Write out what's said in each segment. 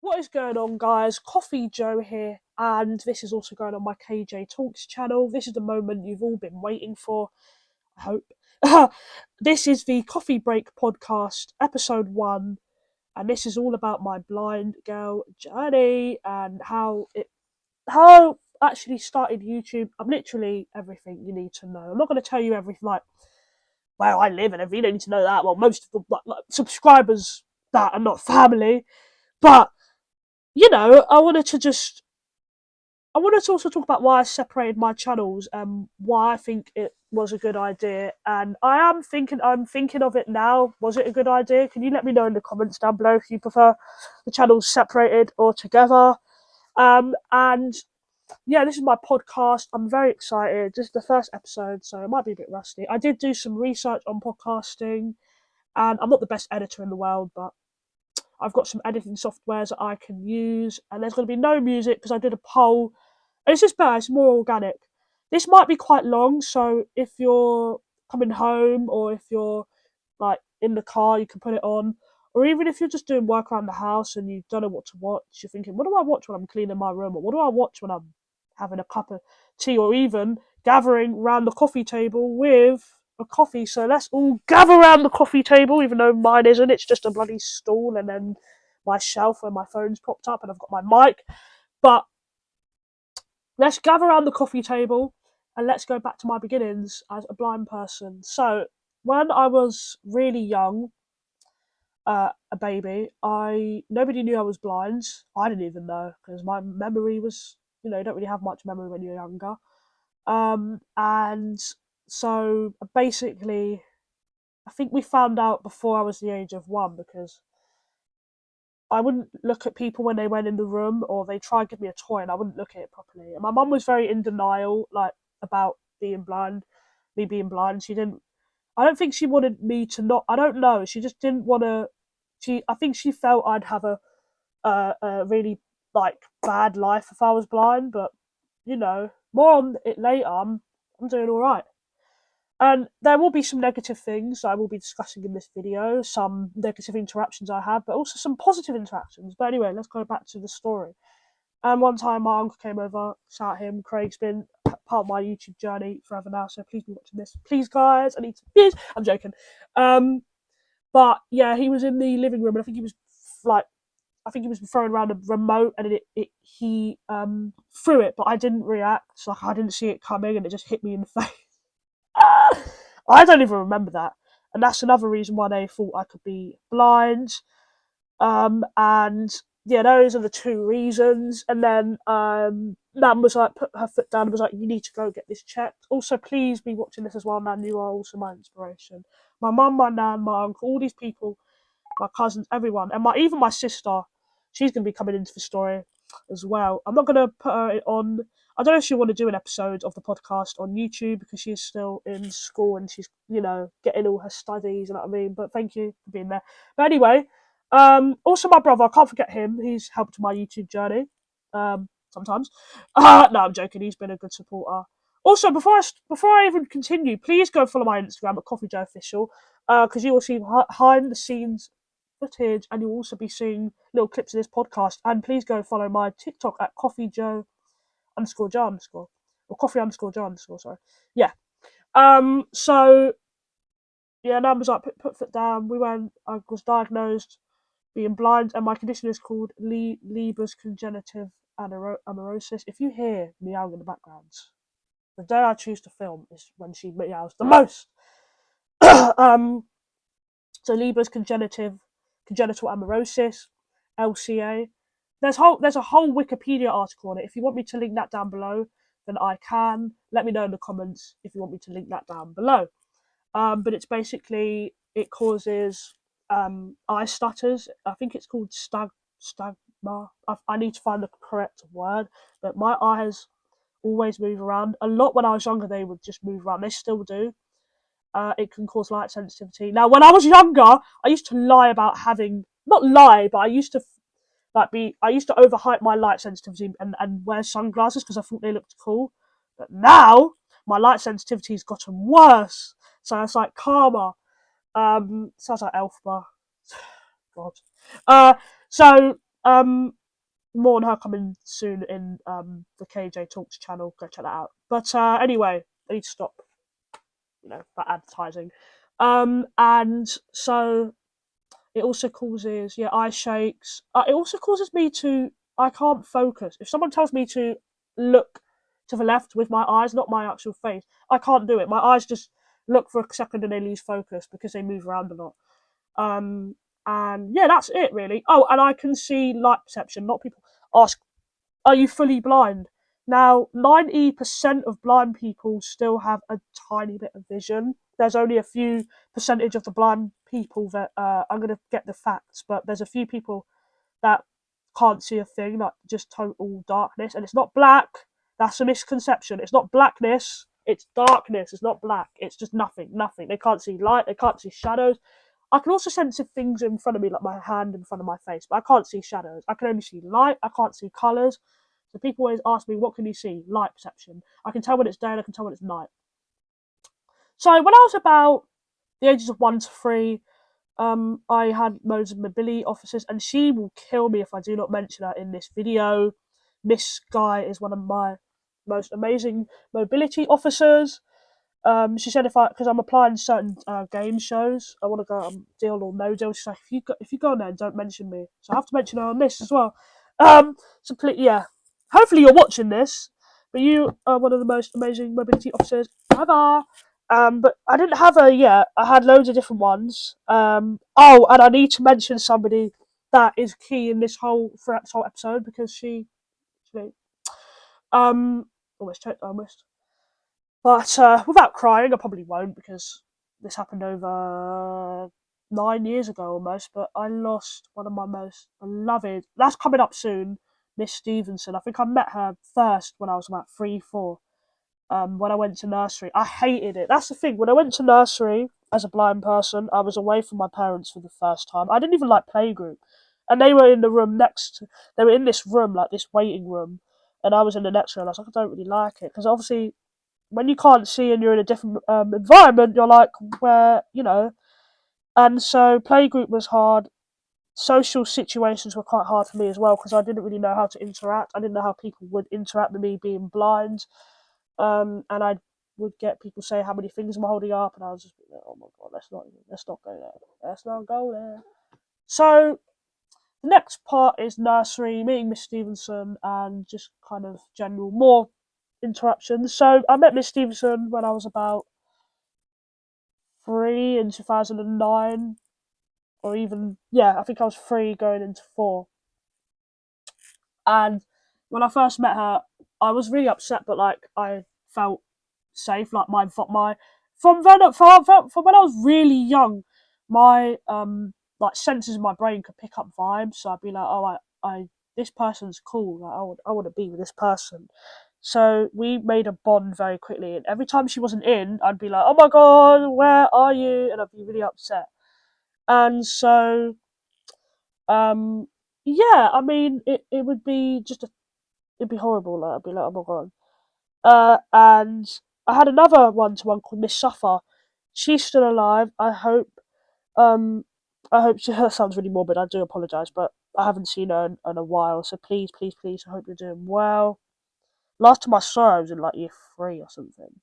What is going on, guys? Coffee Joe here, and this is also going on my KJ Talks channel. This is the moment you've all been waiting for, I hope. This is the Coffee Break podcast, episode 1, and this is all about my blind girl journey and how actually started YouTube. I'm literally everything you need to know. I'm not going to tell you everything, like where I live and everything. You don't need to know that. Well, most of the subscribers that are not family, but I wanted to also talk about why I separated my channels and why I think it was a good idea. And I'm thinking of it now. Was it a good idea? Can you let me know in the comments down below if you prefer the channels separated or together? And yeah, this is my podcast. I'm very excited. This is the first episode, so it might be a bit rusty. I did do some research on podcasting, and I'm not the best editor in the world, but I've got some editing softwares that I can use, and there's going to be no music because I did a poll. And it's just better, it's more organic. This might be quite long, so if you're coming home or if you're like in the car, you can put it on. Or even if you're just doing work around the house and you don't know what to watch, you're thinking, what do I watch when I'm cleaning my room? Or what do I watch when I'm having a cup of tea? Or even gathering around the coffee table with a coffee. So let's all gather around the coffee table, even though mine isn't. It's just a bloody stool and then my shelf where my phone's propped up and I've got my mic. But let's gather around the coffee table and let's go back to my beginnings as a blind person. So when I was really young, a baby, nobody knew I was blind. I didn't even know because my memory was, you don't really have much memory when you're younger. And so basically, I think we found out before I was the age of 1 because I wouldn't look at people when they went in the room or they tried to give me a toy and I wouldn't look at it properly. And my mum was very in denial, like, about me being blind. I don't think she wanted me to not, I don't know, she just didn't want to, I think she felt I'd have a really, like, bad life if I was blind, but, more on it later, I'm doing alright. And there will be some negative things I will be discussing in this video, some negative interactions I had, but also some positive interactions. But anyway, let's go back to the story. And one time my uncle came over, shout him, Craig's been part of my YouTube journey forever now, so please be watching this. Please, guys, I need some views. I'm joking. But yeah, he was in the living room and I think he was throwing around a remote and he threw it, but I didn't react, so I didn't see it coming and it just hit me in the face. I don't even remember that, and that's another reason why they thought I could be blind. And yeah, those are the 2 reasons. And then Nan was like, put her foot down and was like, you need to go get this checked. Also, please be watching this as well, Nan. You are also my inspiration. My mum, my nan, my uncle, all these people, my cousins, everyone, and even my sister. She's going to be coming into the story as well. I'm not going to put her on. I don't know if she want to do an episode of the podcast on YouTube because she's still in school and she's, getting all her studies, you know what I mean? But thank you for being there. But anyway, also my brother, I can't forget him. He's helped my YouTube journey, sometimes. No, I'm joking. He's been a good supporter. Also, before I even continue, please go follow my Instagram at CoffeeJoeOfficial, because you will see behind the scenes footage and you'll also be seeing little clips of this podcast. And please go follow my TikTok at CoffeeJoe_Jar_ or Coffee_Jar_, sorry. Yeah. So yeah, Nan was like, put foot down. I was diagnosed being blind, and my condition is called Leber's congenitive amaurosis. If you hear meowing in the background, the day I choose to film is when she meows the most. So Leber's congenital amaurosis, LCA. There's a whole Wikipedia article on it. If you want me to link that down below, then I can. Let me know in the comments if you want me to link that down below. But it's basically, it causes eye stutters. I think it's called stagma. I need to find the correct word, but my eyes always move around. A lot when I was younger, they would just move around. They still do. It can cause light sensitivity. Now, when I was younger, I used to lie about not lie, but I used to overhype my light sensitivity and wear sunglasses because I thought they looked cool. But now, my light sensitivity's gotten worse. So it's like karma. Sounds like Elphaba. God. So More on her coming soon in the KJ Talks channel. Go check that out. But anyway, I need to stop, that advertising. And so it also causes eye shakes. It also causes me to I can't focus. If someone tells me to look to the left with my eyes, not my actual face, I can't do it. My eyes just look for a second and they lose focus because they move around a lot. And yeah, that's it really. Oh, and I can see light perception. A lot of people ask, are you fully blind? Now, 90% of blind people still have a tiny bit of vision. There's only a few percentage of the blind people that I'm going to get the facts, but there's a few people that can't see a thing, like just total darkness. And it's not black. That's a misconception. It's not blackness. It's darkness. It's not black. It's just nothing. They can't see light. They can't see shadows. I can also sense if things in front of me, like my hand in front of my face, but I can't see shadows. I can only see light. I can't see colours. So people always ask me, what can you see? Light perception. I can tell when it's day and I can tell when it's night. So when I was about the ages of 1 to 3, I had loads of mobility officers, and she will kill me if I do not mention her in this video. Miss Guy is one of my most amazing mobility officers. She said because I'm applying certain game shows, I want to go on Deal or No Deal. She's like, if you go on there, don't mention me. So I have to mention her on this as well. Hopefully you're watching this, but you are one of the most amazing mobility officers ever. But I didn't have her yet. I had loads of different ones. And I need to mention somebody that is key in this whole episode because she actually almost choked. But without crying, I probably won't because this happened over 9 years ago almost. But I lost one of my most beloved. That's coming up soon, Miss Stevenson. I think I met her first when I was about 3, 4. When I went to nursery, I hated it. That's the thing. When I went to nursery as a blind person, I was away from my parents for the first time. I didn't even like playgroup, and they were in the room next. They were in this room, like this waiting room, and I was in the next room. I was like, I don't really like it because obviously when you can't see and you're in a different environment, you're like, and so playgroup was hard. Social situations were quite hard for me as well because I didn't really know how to interact. I didn't know how people would interact with me being blind. And I would get people say how many fingers am I holding up, and I was just like, oh my god, let's not go there. So the next part is nursery, meeting Miss Stevenson, and just kind of general more interruptions. So I met Miss Stevenson when I was about 3 in 2009, or even I think I was 3 going into 4. And when I first met her, I was really upset, but like I felt safe. Like my from when I was really young, my like senses in my brain could pick up vibes. So I'd be like, oh, I this person's cool. Like I want to be with this person. So we made a bond very quickly, and every time she wasn't in, I'd be like, oh my god, where are you? And I'd be really upset. And so I mean, it would be it'd be horrible. Like I'd be like, oh my god. And I had another one-to-one called Miss Suffer. She's still alive. Um, I hope she. That sounds really morbid. I do apologise, but I haven't seen her in a while. So please, please, please, I hope you're doing well. Last time I saw her, I was in like year 3 or something.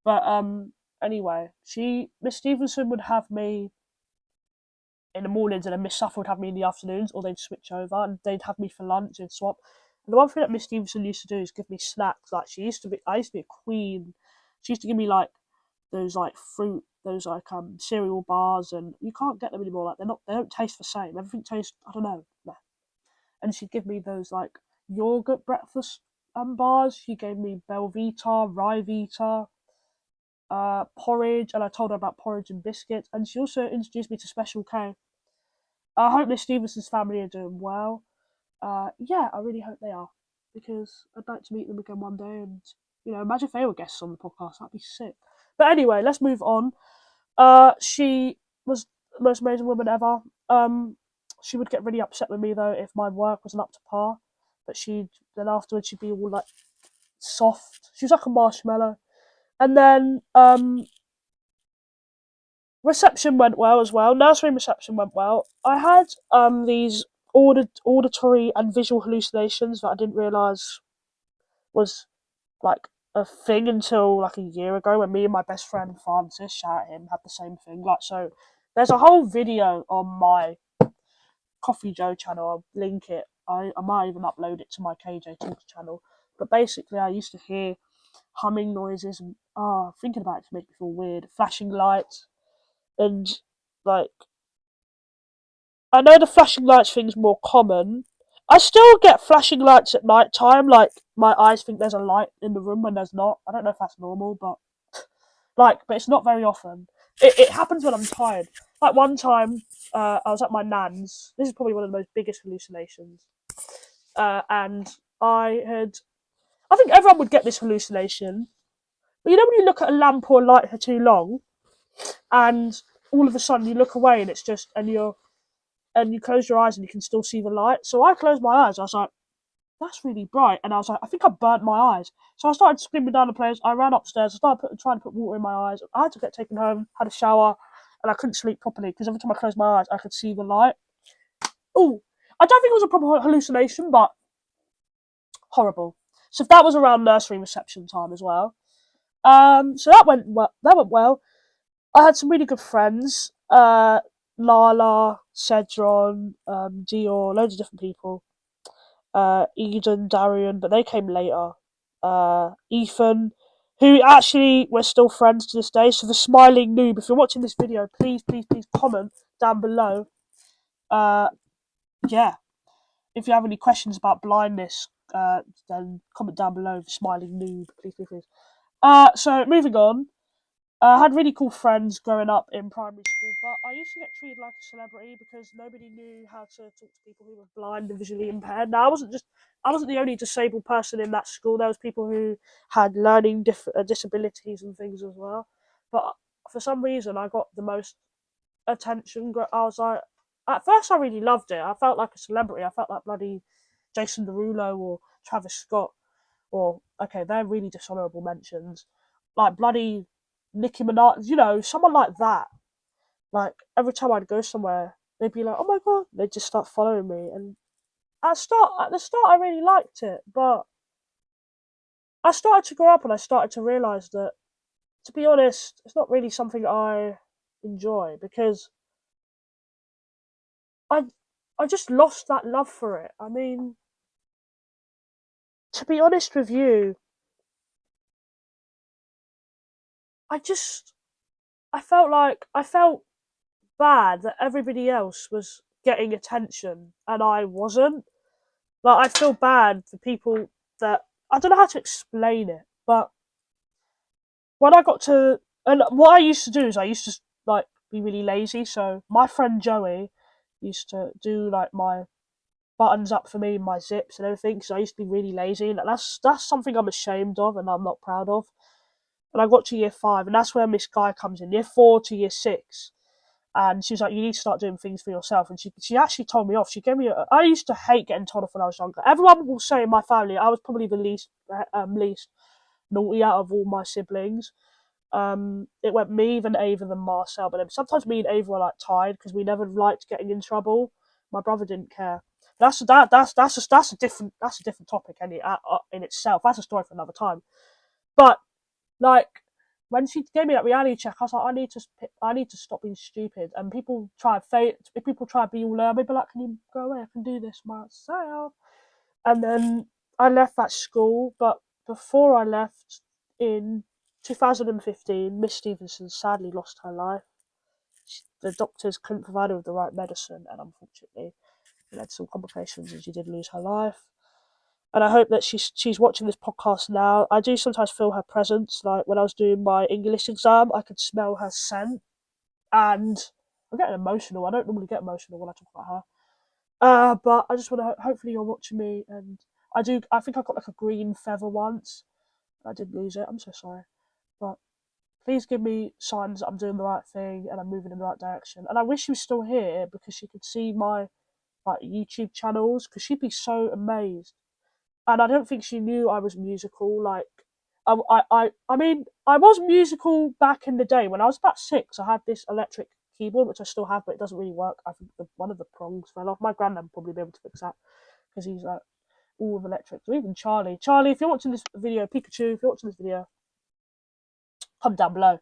But anyway, Miss Stevenson would have me in the mornings, and then Miss Suffer would have me in the afternoons, or they'd switch over and they'd have me for lunch and swap. And the one thing that Miss Stevenson used to do is give me snacks. Like I used to be a queen. She used to give me like those like fruit, those like cereal bars, and you can't get them anymore. Like they don't taste the same. Everything tastes, I don't know. Nah. And she'd give me those like yogurt breakfast bars. She gave me Belvita, Ryvita, porridge, and I told her about porridge and biscuits. And she also introduced me to Special K. I hope Miss Stevenson's family are doing well. I really hope they are, because I'd like to meet them again one day, and imagine if they were guests on the podcast. That'd be sick. But anyway, let's move on. She was the most amazing woman ever. She would get really upset with me though if my work wasn't up to par, but then afterwards she'd be all like soft. She was like a marshmallow. And then reception went well as well. Nursery reception went well. I had these auditory and visual hallucinations that I didn't realise was like a thing until like a year ago when me and my best friend Francis, shout at him, had the same thing. Like, so there's a whole video on my Coffee Joe channel. I'll link it. I might even upload it to my KJ Talks channel. But basically, I used to hear humming noises and thinking about it to make me feel weird. Flashing lights and like I know the flashing lights thing's more common. I still get flashing lights at night time. Like my eyes think there's a light in the room when there's not. I don't know if that's normal, but but it's not very often. It happens when I'm tired. Like one time, I was at my nan's. This is probably one of the most biggest hallucinations. And I think everyone would get this hallucination. But you know when you look at a lamp or a light for too long, and all of a sudden you look away and it's just, and you close your eyes and you can still see the light. So I closed my eyes. I was like, that's really bright. And I was like, I think I burnt my eyes. So I started screaming down the place. I ran upstairs. I started trying to put water in my eyes. I had to get taken home, had a shower, and I couldn't sleep properly because every time I closed my eyes, I could see the light. Oh, I don't think it was a proper hallucination, but horrible. So that was around nursery reception time as well. So that went well. I had some really good friends. Lala, Cedron, Dior, loads of different people. Eden, Darian, but they came later. Ethan, who actually we're still friends to this day. So the smiling noob, if you're watching this video, please comment down below. Yeah, if you have any questions about blindness, then comment down below. The smiling noob, please. So moving on. I had really cool friends growing up in primary school, but I used to get treated like a celebrity because nobody knew how to talk to people who were blind and visually impaired. Now, I wasn't the only disabled person in that school. There was people who had learning disabilities and things as well. But for some reason, I got the most attention. I was like, at first, I really loved it. I felt like a celebrity. I felt like bloody Jason Derulo or Travis Scott. Or, okay, they're really dishonourable mentions. Like bloody Nicki Minaj, someone like that. Like every time I'd go somewhere, they'd be like, "Oh my god!" They'd just start following me, and at the start, I really liked it, but I started to grow up and I started to realise that, to be honest, it's not really something I enjoy because I I just lost that love for it. I mean, to be honest with you, I just I felt bad that everybody else was getting attention and I wasn't. Like, I feel bad for people that I don't know how to explain it, but when I got to and what I used to do is I used to like be really lazy. So my friend Joey used to do like my buttons up for me, my zips and everything. Because I used to be really lazy, and that's something I'm ashamed of and I'm not proud of. And I got to year 5, and that's where Miss Guy comes in, year 4 to year 6. And she was like, "You need to start doing things for yourself." And she actually told me off. She gave me. I used to hate getting told off when I was younger. Everyone will say in my family I was probably the least naughty out of all my siblings. It went me, then Ava, then Marcel. But then sometimes me and Ava were like tied because we never liked getting in trouble. My brother didn't care. That's a different topic in itself. That's a story for another time. But like when she gave me that reality check, I was like, I need to stop being stupid. And people try to be all there, maybe like, can you go away? I can do this myself. And then I left that school, but before I left in 2015, Miss Stevenson sadly lost her life. The doctors couldn't provide her with the right medicine, and unfortunately, it led to some complications, and she did lose her life. And I hope that she's watching this podcast now. I do sometimes feel her presence. Like when I was doing my English exam, I could smell her scent, and I'm getting emotional. I don't normally get emotional when I talk about her. But I just want to. Hopefully, you're watching me, and I do. I think I got like a green feather once. I did lose it. I'm so sorry, but please give me signs that I'm doing the right thing and I'm moving in the right direction. And I wish she was still here because she could see my like YouTube channels because she'd be so amazed. And I don't think she knew I was musical. Like, I mean, I was musical back in the day when I was about 6. I had this electric keyboard, which I still have, but it doesn't really work. I think one of the prongs fell off. My granddad would probably be able to fix that because he's like all with electrics. Or even Charlie. Charlie, if you're watching this video, Pikachu, if you're watching this video, comment down below.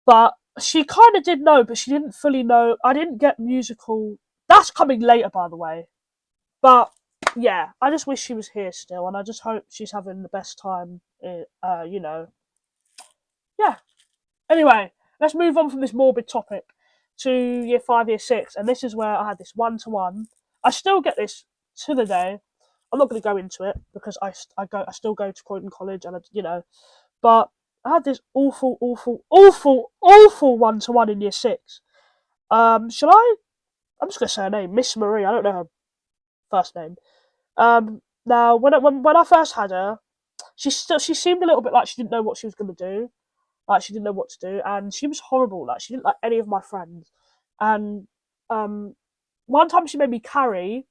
But she kind of did know, but she didn't fully know. I didn't get musical. That's coming later, by the way. But yeah, I just wish she was here still, and I just hope she's having the best time. You know, yeah. Anyway, let's move on from this morbid topic to year 5, year 6, and this is where I had this one-to-one. I still get this to the day. I'm not going to go into it because I still go to Croydon College, and you know, but I had this awful one-to-one in year 6. Shall I? I'm just going to say her name, Miss Marie. I don't know her first name. Now when I first had her, she seemed a little bit like she didn't know what she was going to do. Like she didn't know what to do, and she was horrible. Like she didn't like any of my friends. And one time she made me carry.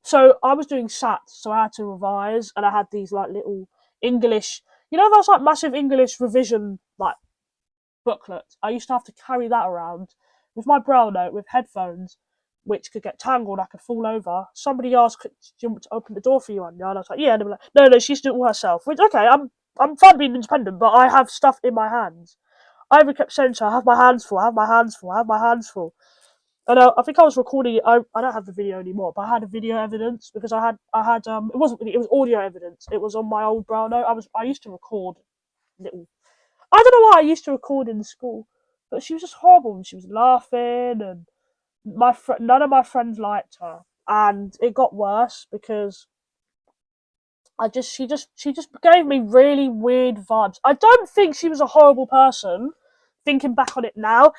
So I was doing SATs, so I had to revise, and I had these like little English, you know, those like massive English revision like booklets. I used to have to carry that around with my braille note with headphones, which could get tangled. I could fall over. Somebody asked, "Do you want me to open the door for you, Anya?" And I was like, "Yeah." And they were like, "No, she used to do it all herself." Which okay, I'm fine being independent, but I have stuff in my hands. I even kept saying to her, "I have my hands full. I have my hands full. I have my hands full." And I think I was recording it. I don't have the video anymore, but I had a video evidence because I had it wasn't really, it was audio evidence. It was on my old brow note. I used to record little. I don't know why I used to record in school, but she was just horrible and she was laughing and none of my friends liked her, and it got worse because she just gave me really weird vibes. I don't think she was a horrible person. Thinking back on it now,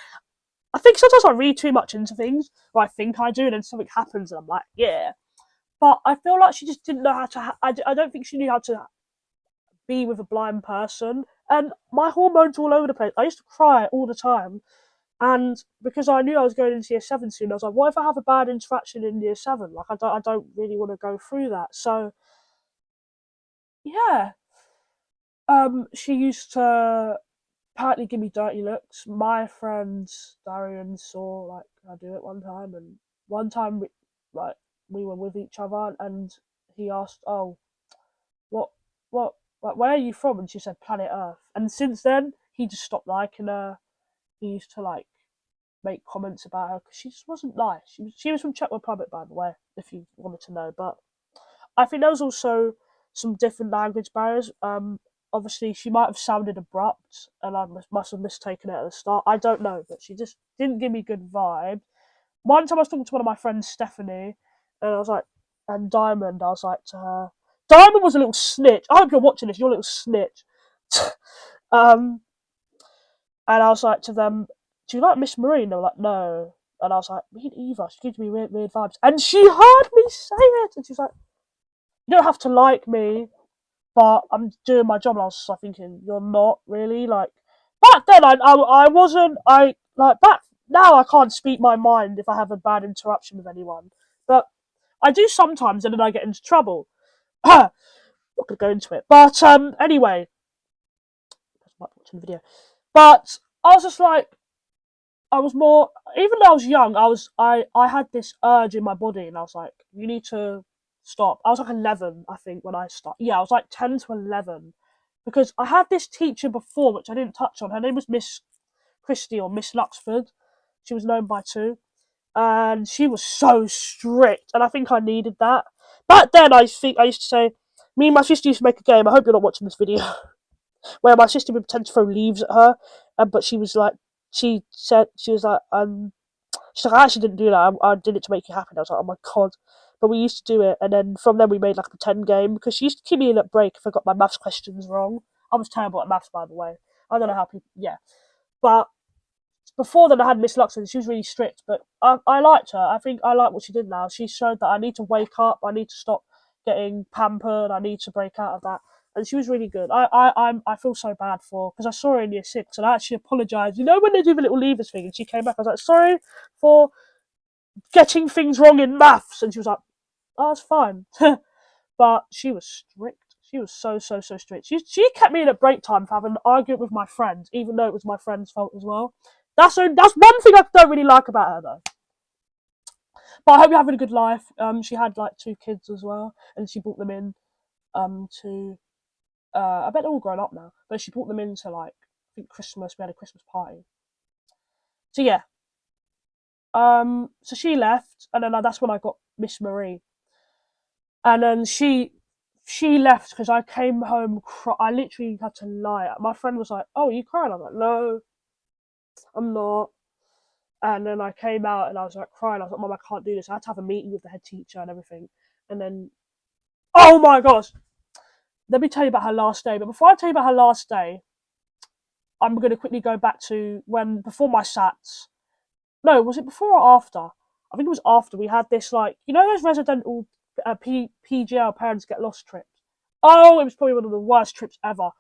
I think sometimes I read too much into things, or I think I do, and then something happens, and I'm like, yeah. But I feel like she just didn't know how to. I don't think she knew how to be with a blind person, and my hormones were all over the place. I used to cry all the time, and because I knew I was going into year 7 soon, I was like, what if I have a bad interaction in year 7? Like, I don't really want to go through that. So, yeah. She used to partly give me dirty looks. My friend Darian saw like I do it one time, and one time we were with each other, and he asked, "Oh, what what like where are you from?" And she said, "Planet Earth." And since then, he just stopped liking her. He used to like make comments about her because she just wasn't nice. She was from Czech Republic, by the way, if you wanted to know. But I think there was also some different language barriers. Obviously, she might have sounded abrupt, and I must have mistaken it at the start. I don't know, but she just didn't give me good vibe. One time I was talking to one of my friends, Stephanie, and I was like, and Diamond, I was like to her, Diamond was a little snitch. I hope you're watching this. You're a little snitch. um, and I was like to them, "Do you like Miss Marie?" And they were like, "No." And I was like, "Me neither. She gives me weird vibes." And she heard me say it, and she's like, "You don't have to like me, but I'm doing my job." And I was just like thinking, "You're not really like." Back then, I wasn't. I like back now. I can't speak my mind if I have a bad interruption with anyone, but I do sometimes, and then I get into trouble. Not gonna go into it, but anyway, I might watching the video. But I was just like, I was more. Even though I was young, I had this urge in my body, and I was like, you need to stop. I was like 11, I think, when I started. Yeah, I was like 10 to 11 because I had this teacher before, which I didn't touch on. Her name was Miss Christie or Miss Luxford. She was known by two, and she was so strict, and I think I needed that. Back then, I think I used to say, me and my sister used to make a game. I hope you're not watching this video. Where my sister would pretend to throw leaves at her, but she was like, she said, she was like, she's like, I actually didn't do that. I did it to make you happy. And I was like, oh my god. But we used to do it, and then from then we made like a pretend game because she used to keep me in at break if I got my maths questions wrong. I was terrible at maths, by the way. I don't know how people, yeah. But before then, I had Miss Luxon. She was really strict, but I liked her. I think I like what she did now. She showed that I need to wake up. I need to stop getting pampered. I need to break out of that. And she was really good. I feel so bad for because I saw her in year 6 and I actually apologised. You know when they do the little levers thing and she came back, I was like, sorry for getting things wrong in maths, and she was like, oh, it's fine. But she was strict. She was so strict. She kept me in at break time for having an argument with my friends, even though it was my friend's fault as well. That's one thing I don't really like about her though. But I hope you're having a good life. She had like 2 kids as well, and she brought them in to I bet they're all grown up now, but she brought them into like I think Christmas. We had a Christmas party. So yeah, so she left, and then that's when I got Miss Marie, and then she left because I came home. I literally had to lie. My friend was like, "Oh, are you crying?" I was like, "No, I'm not." And then I came out and I was like crying. I was like, "Mom, I can't do this." I had to have a meeting with the head teacher and everything. And then, oh my gosh, let me tell you about her last day. But before I tell you about her last day, I'm going to quickly go back to when before my SATs. No, was it before or after? I think it was after. We had this like those residential PGL parents get lost trips. Oh, it was probably one of the worst trips ever.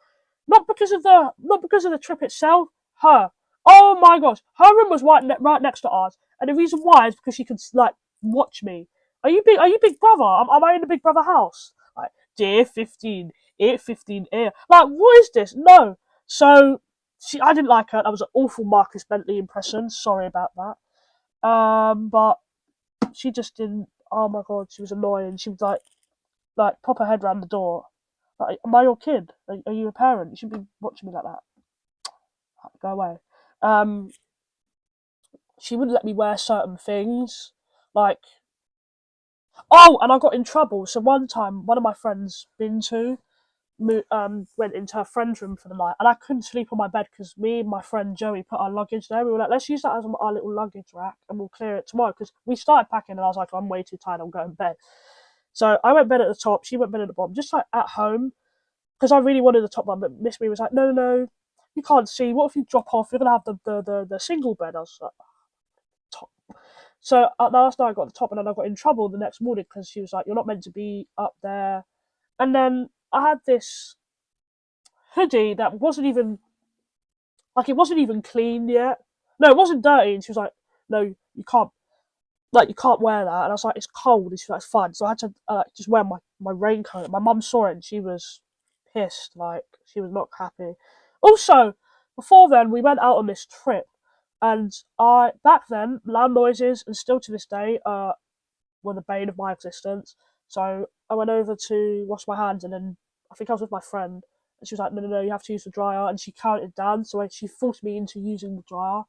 Not because of the trip itself. Her. Oh my gosh, her room was right next to ours, and the reason why is because she could like watch me. Are you Big Brother? Am I in the Big Brother house? Like dear 15, 815 air. Like what is this? No. So I didn't like her. That was an awful Marcus Bentley impression. Sorry about that. But she just didn't. Oh my god, she was annoying. She would like pop her head round the door. Like, am I your kid? Are you a parent? You shouldn't be watching me like that. Go away. Um, she wouldn't let me wear certain things. Like, oh, and I got in trouble. So one time, one of my friends, Bintu, went into her friend's room for the night, and I couldn't sleep on my bed because me and my friend Joey put our luggage there. We were like, let's use that as our little luggage rack, and we'll clear it tomorrow. Because we started packing, and I was like, I'm way too tired. I'm going to bed. So I went bed at the top. She went bed at the bottom, just like at home, because I really wanted the top one. But Miss Me was like, no, no, no, you can't see. What if you drop off? You're gonna have the single bed. I was like, top. So last night I got the top, and then I got in trouble the next morning because she was like, you're not meant to be up there. And then I had this hoodie that wasn't even clean yet. No, it wasn't dirty, and she was like, "No, you can't wear that." And I was like, "It's cold." And she was like, "It's fine." So I had to just wear my raincoat. My mum saw it, and she was pissed. Like she was not happy. Also, before then, we went out on this trip, and I back then loud noises, and still to this day, were the bane of my existence. So I went over to wash my hands, and then I think I was with my friend, and she was like, "No, no, no, you have to use the dryer," and she counted down, so she forced me into using the dryer,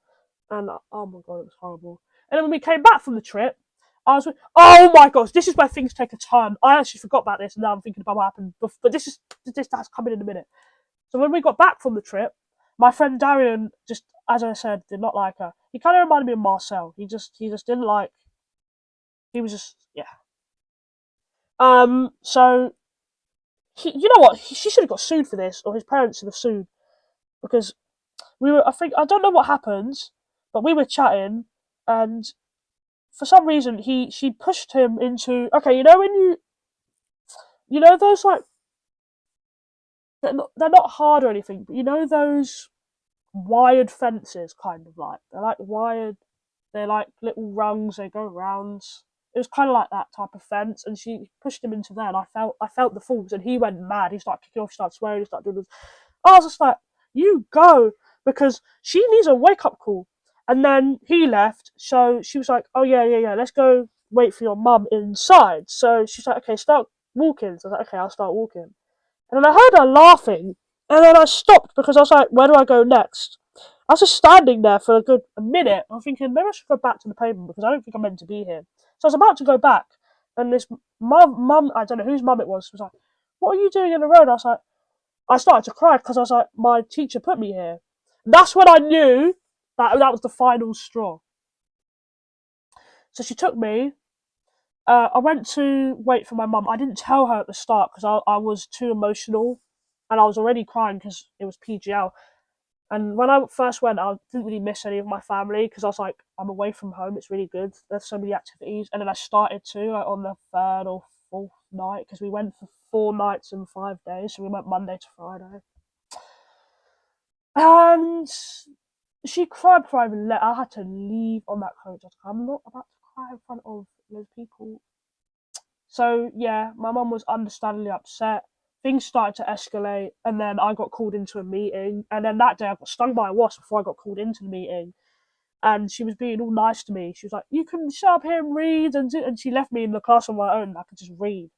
and oh my god, it was horrible. And then when we came back from the trip, oh my gosh, this is where things take a turn. I actually forgot about this, and now I'm thinking about what happened, but that's coming in a minute. So when we got back from the trip, my friend Darian, just as I said, did not like her. He kind of reminded me of Marcel. He just didn't like. He was just yeah. So you know what? She should have got sued for this, or his parents should have sued because we were. I think I don't know what happened, but we were chatting, and for some reason she pushed him into. Okay, when those like they're not hard or anything, but those wired fences, kind of like they're like wired. They're like little rungs. They go round. It was kind of like that type of fence, and she pushed him into there, and I felt the force, and he went mad. He started kicking off, he started swearing, he started doing this. I was just like, you go, because she needs a wake up call. And then he left, so she was like, oh yeah, yeah, yeah, let's go wait for your mum inside. So she's like, okay, start walking. So I was like, okay, I'll start walking. And then I heard her laughing, and then I stopped because I was like, where do I go next? I was just standing there for a good minute. I'm thinking maybe I should go back to the pavement because I don't think I'm meant to be here. So I was about to go back, and this mum, I don't know whose mum it was like, "What are you doing in the road?" I started to cry because I was like, "My teacher put me here." And that's when I knew that was the final straw. So she took me. I went to wait for my mum. I didn't tell her at the start because I was too emotional, and I was already crying because it was PGL. And when I first went, I didn't really miss any of my family because I was like, I'm away from home. It's really good. There's so many activities. And then I started to like, on the third or fourth night because we went for 4 nights and 5 days. So we went Monday to Friday. And she cried before I even left. I had to leave on that coach. I was like, I'm not about to cry in front of those people. So yeah, my mum was understandably upset. Things started to escalate, and then I got called into a meeting. And then that day, I got stung by a wasp before I got called into the meeting. and she was being all nice to me. She was like, "You can shut up here and read," and she left me in the class on my own. I could just read.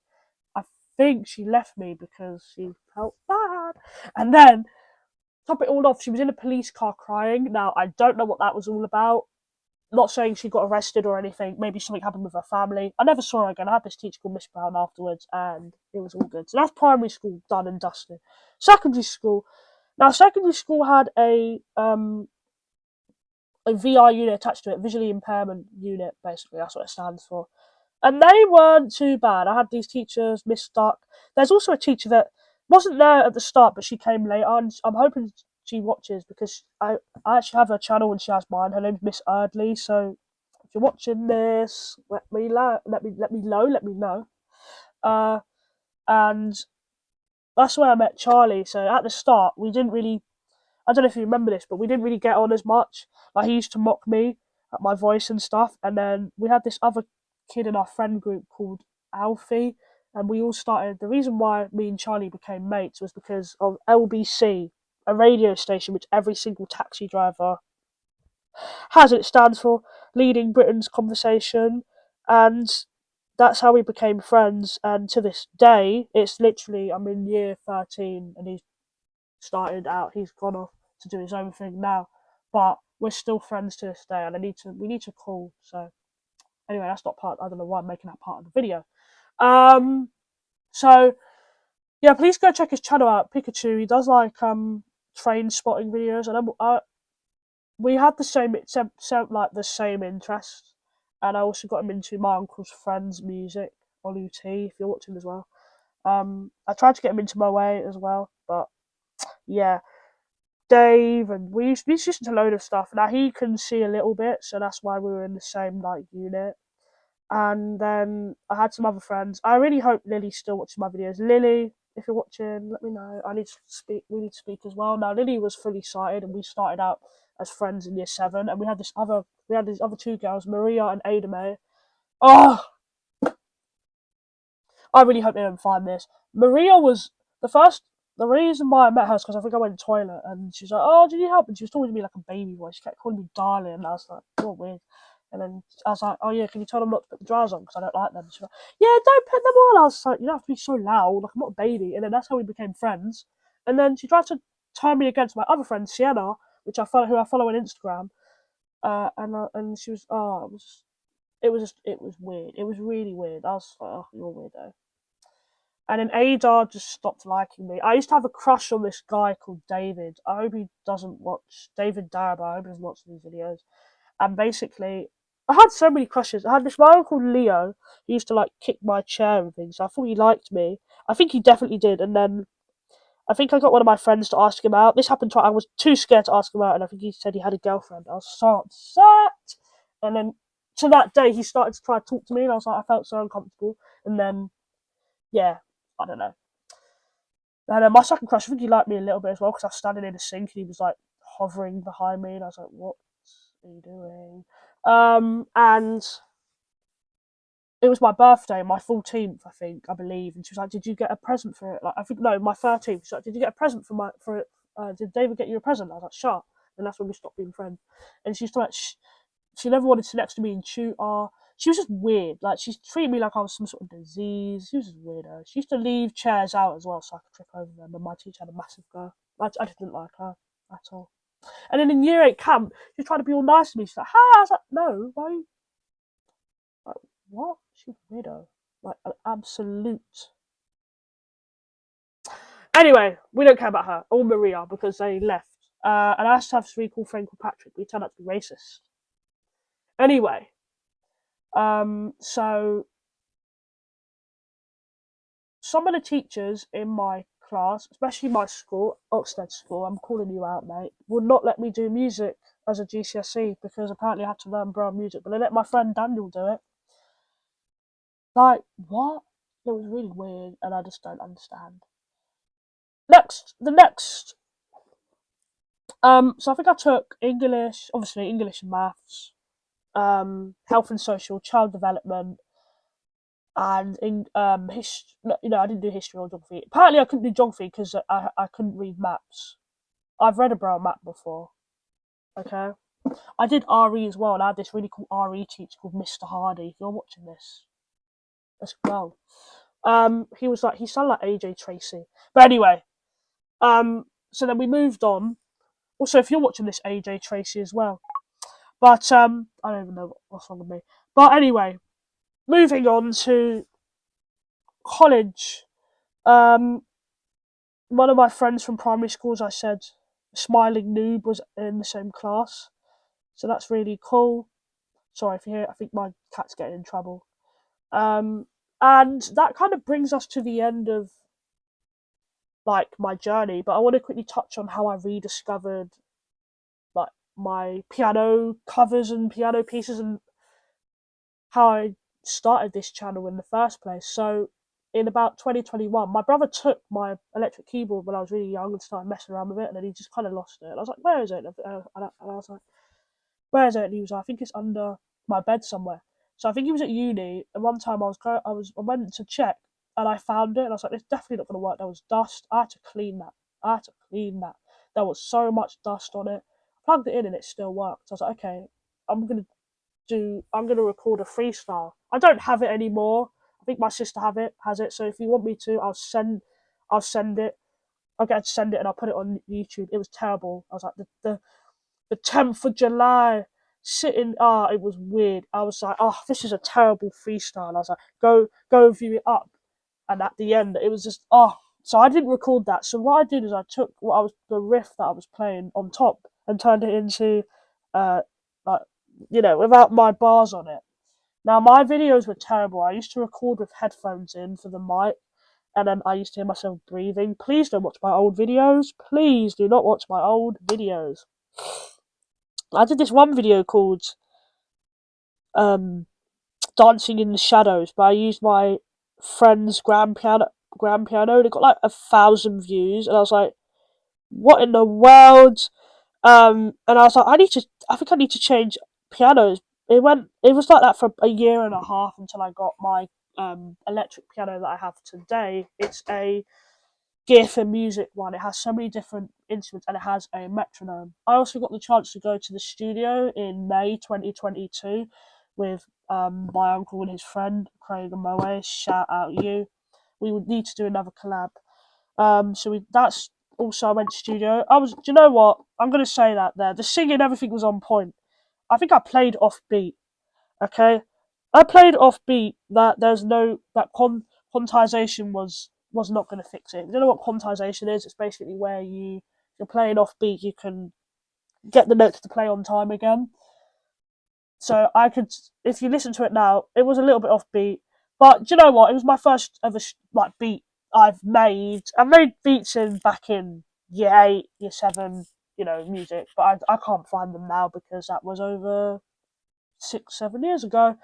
I think she left me because she felt bad. And then, top it all off, she was in a police car crying. Now, I don't know what that was all about. Not saying she got arrested or anything. Maybe something happened with her family. I never saw her again. I had this teacher called Miss Brown afterwards, and it was all good. So that's primary school done and dusted. Secondary school. Now, secondary school had a VI unit attached to it, visually impairment unit, basically. That's what it stands for. And they weren't too bad. I had these teachers, Miss Duck. There's also a teacher that wasn't there at the start, but she came later, and I'm hoping she watches because I actually have her channel and she has mine. Her name's Miss Erdley. So if you're watching this, let me know. And that's where I met Charlie. So at the start, we didn't really. I don't know if you remember this, but we didn't really get on as much. Like he used to mock me at my voice and stuff, and then we had this other kid in our friend group called Alfie, and we all started. The reason why me and Charlie became mates was because of LBC, a radio station which every single taxi driver has. It stands for Leading Britain's Conversation, and that's how we became friends. And to this day, it's literally I'm in year 13, and he's started out. He's gone off to do his own thing now, but we're still friends to this day, and we need to call. So anyway, that's not part. I don't know why I'm making that part of the video. So yeah, please go check his channel out, Pikachu. He does like train spotting videos, and we had the same like the same interests, and I also got him into my uncle's friend's music, Olu T, if you're watching as well. I tried to get him into my way as well, but yeah. Dave, and we used to listen to a load of stuff. Now he can see a little bit, so that's why we were in the same like unit. And then I had some other friends. I really hope Lily's still watching my videos. Lily, if you're watching, let me know. I need to speak. We need to speak as well. Now Lily was fully sighted, and we started out as friends in year 7. And we had these other two girls, Maria and Ada May. Oh, I really hope they don't find this. Maria was the first. The reason why I met her is because I think I went to the toilet and she was like, "Oh, do you need help?" And she was talking to me like a baby voice. She kept calling me darling, and I was like, "You're weird." And then I was like, "Oh yeah, can you tell them not to put the drawers on because I don't like them?" She was like, "Yeah, don't put them on." I was like, "You don't have to be so loud. Like I'm not a baby." And then that's how we became friends. And then she tried to turn me against my other friend Sienna, who I follow on Instagram. And she was it was weird. It was really weird. I was like, "Oh, you're a weirdo." And then Adar just stopped liking me. I used to have a crush on this guy called David. I hope he doesn't watch David Daraba. I hope he doesn't watch these videos. And basically, I had so many crushes. I had this guy called Leo. He used to like kick my chair and things. I thought he liked me. I think he definitely did. And then I think I got one of my friends to ask him out. This happened twice. I was too scared to ask him out, and I think he said he had a girlfriend. I was so upset. And then to that day, he started to try to talk to me, and I was like, I felt so uncomfortable. And then yeah, I don't know. And my second crush, I think he liked me a little bit as well because I was standing in the sink and he was like hovering behind me, and I was like, "What are you doing?" And it was my birthday, my 14th, I think, I believe, and she was like, "Did you get a present for it?" Like, I think no, my 13th. She's like, "Did you get a present for it? Did David get you a present?" I was like, "Shut." And that's when we stopped being friends. And she's like, she never wanted to sit next to me and tutor. She was just weird. Like, she treated me like I was some sort of disease. She was just weirdo. She used to leave chairs out as well so I could trip over them, and my teacher had a massive go. I just didn't like her at all. And then in year 8 camp, she was trying to be all nice to me. She's like, "Hi." I was like, "No, why?" Like, what? She's a weirdo. Like, an absolute. Anyway, we don't care about her or Maria because they left. And I used to have this really cool friend called Patrick, but he turned out to be racist. Anyway, so some of the teachers in my class, especially my school, Oxted School, I'm calling you out, mate, would not let me do music as a GCSE because apparently I had to learn brown music, but they let my friend Daniel do it. Like, what? It was really weird, and I just don't understand. The next. So I think I took English, obviously English and maths, health and social, child development, and in I didn't do history or geography. Apparently, I couldn't do geography because I couldn't read maps. I've read a brown map before. Okay. I did RE as well, and I had this really cool RE teacher called Mr. Hardy. If you're watching this, let's go. He was like, he sounded like AJ Tracy. But anyway, so then we moved on. Also, if you're watching this, AJ Tracy as well. But I don't even know what's wrong with me. But anyway, moving on to college. Um, One of my friends from primary school, as I said, Smiling Noob, was in the same class. So that's really cool. Sorry if you hear it, I think my cat's getting in trouble. And that kind of brings us to the end of like my journey. But I want to quickly touch on how I rediscovered like my piano covers and piano pieces and how I started this channel in the first place. So in about 2021, my brother took my electric keyboard when I was really young and started messing around with it, and then he just kind of lost it. And I was like, "Where is it?" And I was like, "Where is it?" And he was like, "I think it's under my bed somewhere." So I think he was at uni, and one time I went to check, and I found it, and I was like, "It's definitely not going to work." There was dust. I had to clean that. I had to clean that. There was so much dust on it. I plugged it in, and it still worked. So I was like, "Okay, I'm gonna record a freestyle." I don't have it anymore. I think my sister has it. So if you want me to, I'll send it. I'll get her to send it and I'll put it on YouTube. It was terrible. I was like the 10th of July sitting. It was weird. I was like, this is a terrible freestyle. I was like, go view it up. And at the end, it was just So I didn't record that. So what I did is I took the riff that I was playing on top and turned it into uh like without my bars on it. Now my videos were terrible. I used to record with headphones in for the mic, and then I used to hear myself breathing. Please don't watch my old videos. Please do not watch my old videos. I did this one video called Dancing in the Shadows, but I used my friend's grand piano, and it got like 1,000 views, and I was like, what in the world? And I was like, I think I need to change pianos. It was like that for a year and a half until I got my electric piano that I have today. It's a Gear for Music one. It has so many different instruments and it has a metronome. I also got the chance to go to the studio in May 2022 with my uncle and his friend Craig and Moe. Shout out you. We would need to do another collab. That's also I went to studio. Do you know what? I'm gonna say that there. The singing, everything was on point. I think I played off beat. Okay, I played off beat. That quantization was not gonna fix it. You know what quantization is? It's basically where you're playing off beat. You can get the notes to play on time again. So I could, if you listen to it now, it was a little bit offbeat. But do you know what? It was my first ever beat I've made. I made beats back in year 8, year 7, music. But I can't find them now because that was over 6, 7 years ago.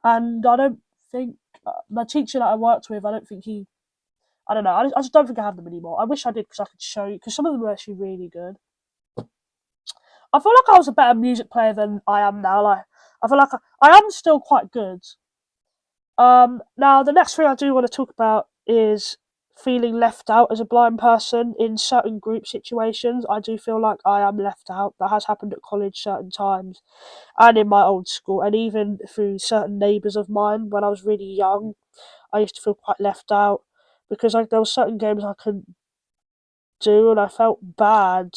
And I don't think my teacher that I worked with, I don't think he. I don't know. I just don't think I have them anymore. I wish I did because I could show you because some of them are actually really good. I feel like I was a better music player than I am now. Like I feel like I am still quite good. Now the next thing I do want to talk about is feeling left out as a blind person in certain group situations. I do feel like I am left out. That has happened at college certain times, and in my old school, and even through certain neighbours of mine when I was really young. I used to feel quite left out because there were certain games I couldn't do, and I felt bad,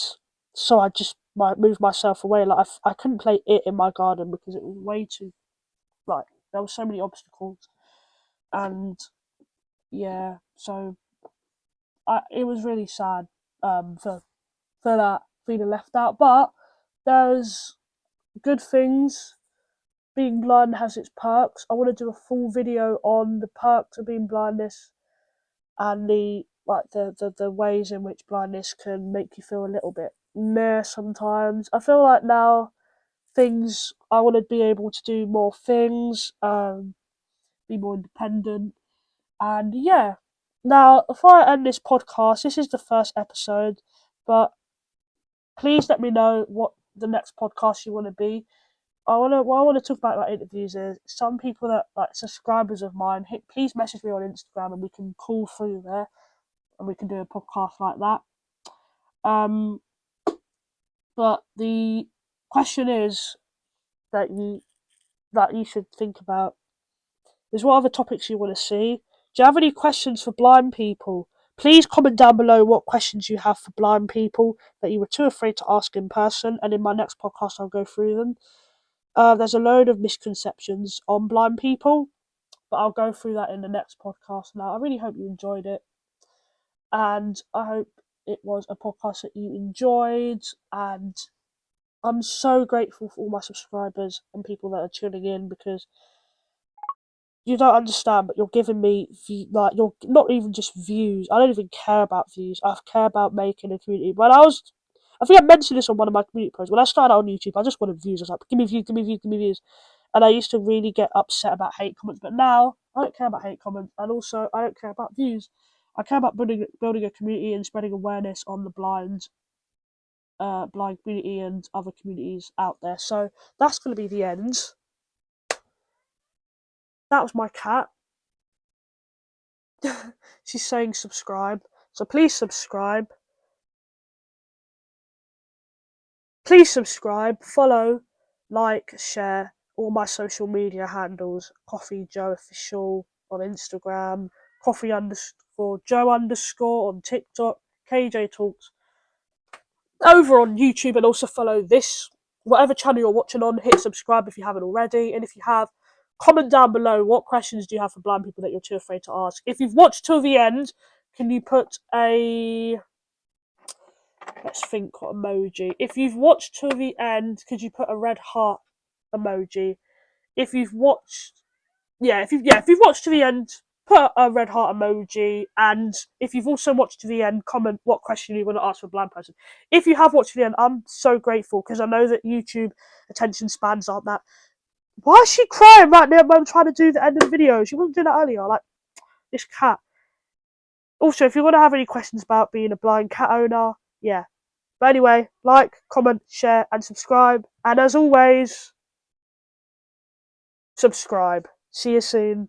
so I just moved myself away. Like I couldn't play it in my garden because it was way too like there were so many obstacles, and yeah, so it was really sad for that feeling left out. But there's good things. Being blind has its perks. I want to do a full video on the perks of being blindness and the ways in which blindness can make you feel a little bit meh sometimes. I feel like now things I want to be able to do more things, be more independent, and yeah. Now, before I end this podcast, this is the first episode, but please let me know what the next podcast you want to be. What I want to talk about my interviews is some people that like subscribers of mine. Please message me on Instagram and we can call through there and we can do a podcast like that. Um, but question is that you should think about is what other topics you want to see. Do you have any questions for blind people? Please comment down below what questions you have for blind people that you were too afraid to ask in person, and in my next podcast I'll go through them. There's a load of misconceptions on blind people, but I'll go through that in the next podcast. Now, I really hope you enjoyed it, and I hope it was a podcast that you enjoyed, and I'm so grateful for all my subscribers and people that are tuning in, because you don't understand, but you're giving me you're not even just views. I don't even care about views. I care about making a community. I think I mentioned this on one of my community posts. When I started out on YouTube, I just wanted views. I was like, give me views, give me views, give me views. And I used to really get upset about hate comments, but now I don't care about hate comments, and also I don't care about views. I care about building a community and spreading awareness on the blind community and other communities out there. So that's going to be the end. That was my cat. She's saying subscribe. So please subscribe. Please subscribe, follow, like, share all my social media handles. Coffee Joe Official on Instagram, Coffee underscore Joe underscore on TikTok, KJ Talks over on YouTube, and also follow this whatever channel you're watching on. Hit subscribe if you haven't already, and if you have, comment down below what questions do you have for blind people that you're too afraid to ask. If you've watched till the end, can you put a, let's think, what emoji? If you've watched till the end, could you put a red heart emoji? If you've watched, if you've watched to the end, put a red heart emoji. And if you've also watched to the end, comment what question you want to ask for a blind person. If you have watched to the end, I'm so grateful, because I know that YouTube attention spans aren't that. Why is she crying right now when I'm trying to do the end of the video? She wasn't doing that earlier. Like, this cat. Also, if you want to have any questions about being a blind cat owner, yeah. But anyway, like, comment, share, and subscribe. And as always, subscribe. See you soon.